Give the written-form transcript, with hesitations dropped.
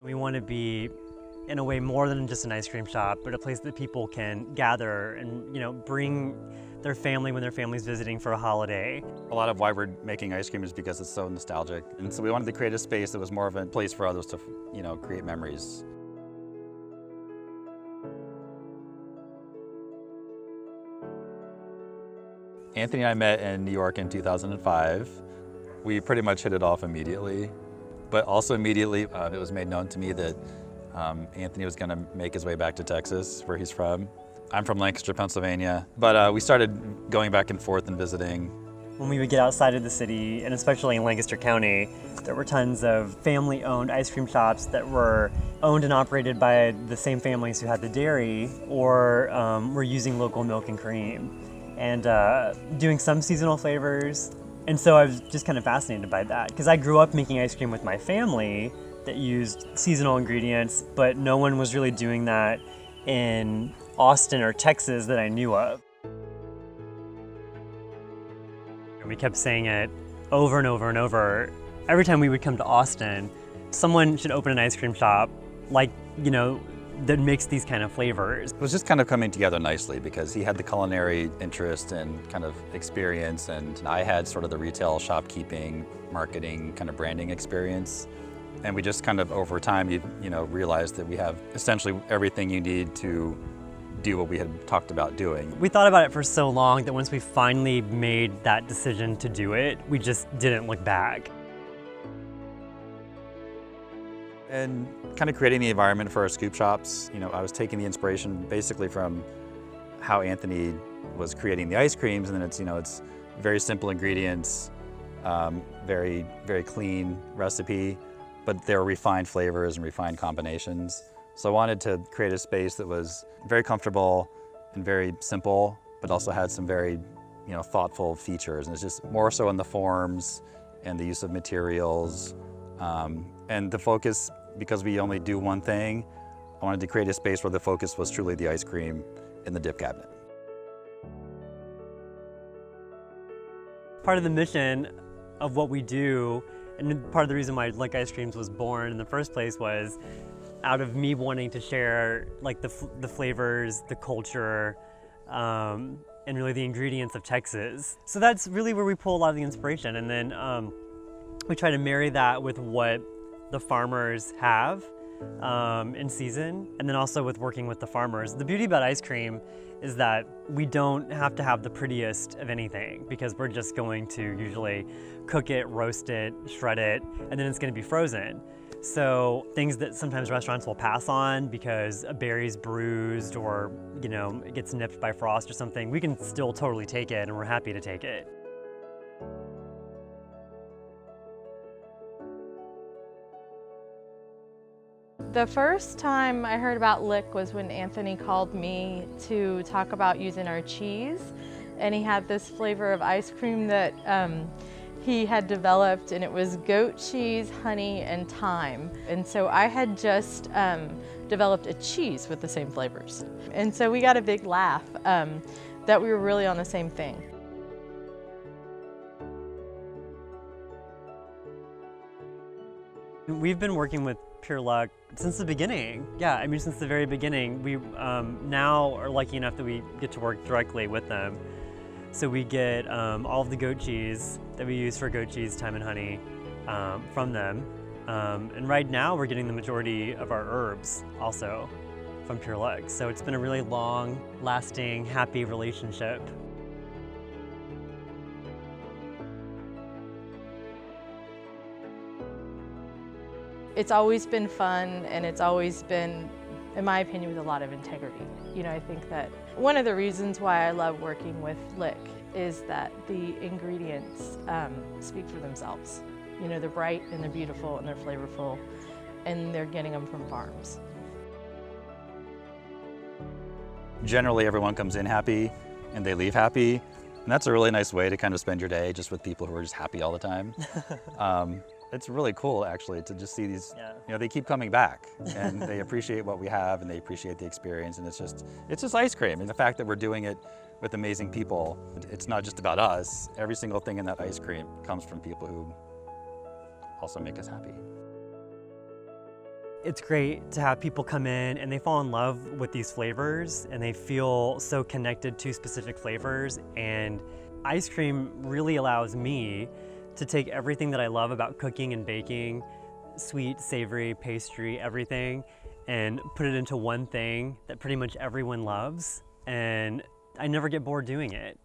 We want to be, in a way, more than just an ice cream shop, but a place that people can gather and, bring their family when their family's visiting for a holiday. A lot of why we're making ice cream is because it's so nostalgic. And so we wanted to create a space that was more of a place for others to, create memories. Anthony and I met in New York in 2005. We pretty much hit it off immediately, but also immediately it was made known to me that Anthony was gonna make his way back to Texas, where he's from. I'm from Lancaster, Pennsylvania, but we started going back and forth and visiting. When we would get outside of the city, and especially in Lancaster County, there were tons of family-owned ice cream shops that were owned and operated by the same families who had the dairy, or were using local milk and cream, and doing some seasonal flavors. And so I was just kind of fascinated by that, because I grew up making ice cream with my family that used seasonal ingredients, but no one was really doing that in Austin or Texas that I knew of. And we kept saying it over and over and over. Every time we would come to Austin, someone should open an ice cream shop that makes these kind of flavors. It was just kind of coming together nicely because he had the culinary interest and kind of experience, and I had sort of the retail shopkeeping, marketing, kind of branding experience. And we just kind of over time, realized that we have essentially everything you need to do what we had talked about doing. We thought about it for so long that once we finally made that decision to do it, we just didn't look back. And kind of creating the environment for our scoop shops, I was taking the inspiration basically from how Anthony was creating the ice creams, and then it's very simple ingredients, very, very clean recipe, but they're refined flavors and refined combinations. So I wanted to create a space that was very comfortable and very simple, but also had some very, thoughtful features. And it's just more so in the forms and the use of materials. And the focus, because we only do one thing, I wanted to create a space where the focus was truly the ice cream in the dip cabinet. Part of the mission of what we do, and part of the reason why Lick Ice Creams was born in the first place, was out of me wanting to share the flavors, the culture, and really the ingredients of Texas. So that's really where we pull a lot of the inspiration, and then we try to marry that with what the farmers have in season, and then also with working with the farmers. The beauty about ice cream is that we don't have to have the prettiest of anything, because we're just going to usually cook it, roast it, shred it, and then it's going to be frozen. So things that sometimes restaurants will pass on because a berry's bruised or it gets nipped by frost or something, we can still totally take it, and we're happy to take it. The first time I heard about Lick was when Anthony called me to talk about using our cheese, and he had this flavor of ice cream that he had developed, and it was goat cheese, honey, and thyme. And so I had just developed a cheese with the same flavors. And so we got a big laugh that we were really on the same thing. We've been working with Pure Luck since the beginning. Yeah, I mean, since the very beginning. We now are lucky enough that we get to work directly with them. So we get all of the goat cheese that we use for goat cheese, thyme, and honey from them. And right now we're getting the majority of our herbs also from Pure Luck. So it's been a really long, lasting, happy relationship. It's always been fun, and it's always been, in my opinion, with a lot of integrity. I think that one of the reasons why I love working with Lick is that the ingredients speak for themselves. They're bright and they're beautiful and they're flavorful, and they're getting them from farms. Generally, everyone comes in happy and they leave happy, and that's a really nice way to kind of spend your day, just with people who are just happy all the time. It's really cool, actually, to just see these, they keep coming back, and they appreciate what we have, and they appreciate the experience, and it's just ice cream. And the fact that we're doing it with amazing people, it's not just about us. Every single thing in that ice cream comes from people who also make us happy. It's great to have people come in and they fall in love with these flavors and they feel so connected to specific flavors. And ice cream really allows me to take everything that I love about cooking and baking, sweet, savory, pastry, everything, and put it into one thing that pretty much everyone loves. And I never get bored doing it.